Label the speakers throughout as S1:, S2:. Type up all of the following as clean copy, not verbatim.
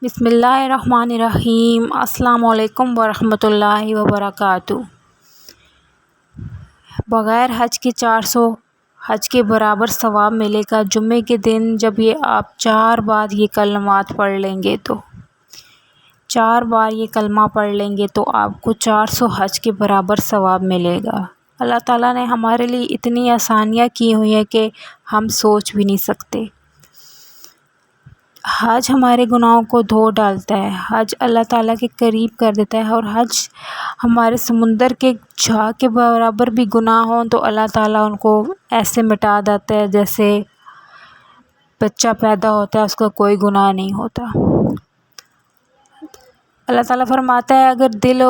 S1: بسم اللہ الرحمن الرحیم۔ السلام علیکم ورحمۃ اللہ وبرکاتہ۔ بغیر حج کے 400 حج کے برابر ثواب ملے گا۔ جمعے کے دن جب آپ 4 بار یہ کلمات پڑھ لیں گے تو 4 بار یہ کلمہ پڑھ لیں گے تو آپ کو 400 حج کے برابر ثواب ملے گا۔ اللہ تعالیٰ نے ہمارے لیے اتنی آسانیاں کی ہوئی ہیں کہ ہم سوچ بھی نہیں سکتے۔ حج ہمارے گناہوں کو دھو ڈالتا ہے، حج اللہ تعالیٰ کے قریب کر دیتا ہے، اور حج ہمارے سمندر کے جھاگ کے برابر بھی گناہ ہوں تو اللہ تعالیٰ ان کو ایسے مٹا دیتا ہے جیسے بچہ پیدا ہوتا ہے اس کا کوئی گناہ نہیں ہوتا۔ اللہ تعالیٰ فرماتا ہے اگر دل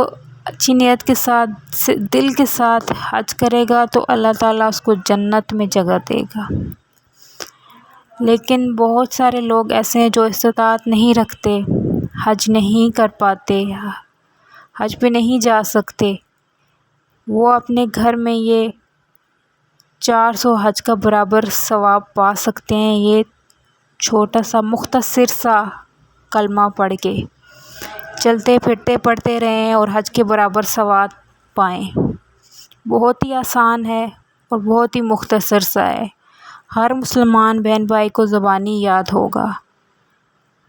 S1: اچھی نیت کے ساتھ دل کے ساتھ حج کرے گا تو اللہ تعالیٰ اس کو جنت میں جگہ دے گا۔ لیکن بہت سارے لوگ ایسے ہیں جو استطاعت نہیں رکھتے، حج نہیں کر پاتے، حج پہ نہیں جا سکتے۔ وہ اپنے گھر میں یہ 400 حج کا برابر ثواب پا سکتے ہیں، یہ چھوٹا سا مختصر سا کلمہ پڑھ کے چلتے پھرتے پڑھتے رہیں اور حج کے برابر ثواب پائیں۔ بہت ہی آسان ہے اور بہت ہی مختصر سا ہے، ہر مسلمان بہن بھائی کو زبانی یاد ہوگا۔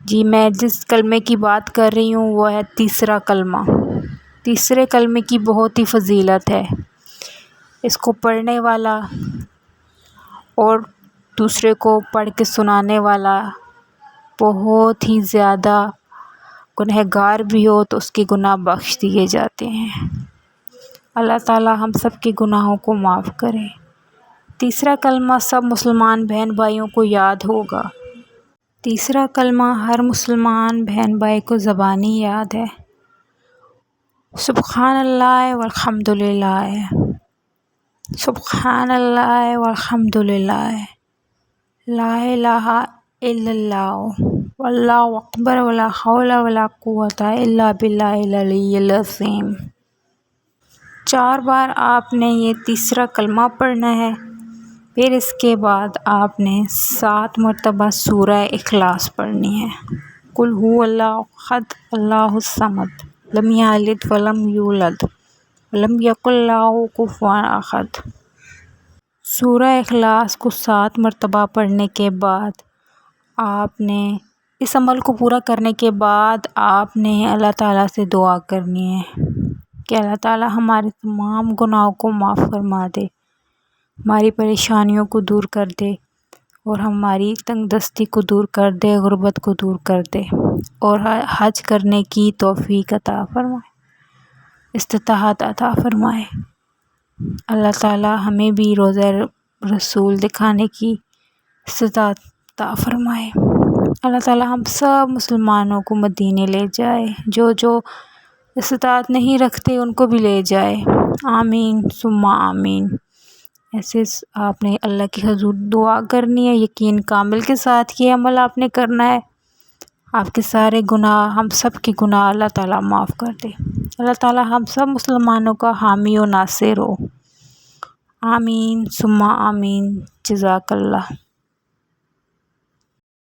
S1: جی میں جس کلمے کی بات کر رہی ہوں وہ ہے تیسرا کلمہ۔ تیسرے کلمے کی بہت ہی فضیلت ہے، اس کو پڑھنے والا اور دوسرے کو پڑھ کے سنانے والا بہت ہی زیادہ گنہگار بھی ہو تو اس کے گناہ بخش دیے جاتے ہیں۔ اللہ تعالیٰ ہم سب کے گناہوں کو معاف کرے۔ تیسرا کلمہ سب مسلمان بہن بھائیوں کو یاد ہوگا۔ تیسرا کلمہ ہر مسلمان بہن بھائی کو زبانی یاد ہے۔ سبحان اللہ والحمد للہ، سبحان اللہ والحمد للہ، لا الہ الا اللہ واللہ اکبر ولا حول ولا قوۃ الا باللہ العلی العظیم۔ 4 بار آپ نے یہ تیسرا کلمہ پڑھنا ہے، پھر اس کے بعد آپ نے 7 مرتبہ سورہ اخلاص پڑھنی ہے۔ قل هو اللہ احد اللہ الصمد لم یلد ولم یولد ولم یکن لہ کفوا احد۔ سورہ اخلاص کو 7 مرتبہ پڑھنے کے بعد آپ نے اس عمل کو پورا کرنے کے بعد آپ نے اللہ تعالیٰ سے دعا کرنی ہے کہ اللہ تعالیٰ ہمارے تمام گناہوں کو معاف فرما دے، ہماری پریشانیوں کو دور کر دے، اور ہماری تنگ دستی کو دور کر دے، غربت کو دور کر دے، اور حج کرنے کی توفیق عطا فرمائے، استطاعت عطا فرمائے۔ اللہ تعالیٰ ہمیں بھی روضہ رسول دکھانے کی استطاعت عطا فرمائے۔ اللہ تعالیٰ ہم سب مسلمانوں کو مدینے لے جائے، جو استطاعت نہیں رکھتے ان کو بھی لے جائے، آمین ثم آمین۔ ایسے آپ نے اللہ کی حضور دعا کرنی ہے، یقین کامل کے ساتھ یہ عمل آپ نے کرنا ہے، آپ کے سارے گناہ، ہم سب کے گناہ اللہ تعالیٰ معاف کر دے۔ اللہ تعالیٰ ہم سب مسلمانوں کا حامی و ناصر ہو، آمین ثم آمین۔ جزاک اللہ۔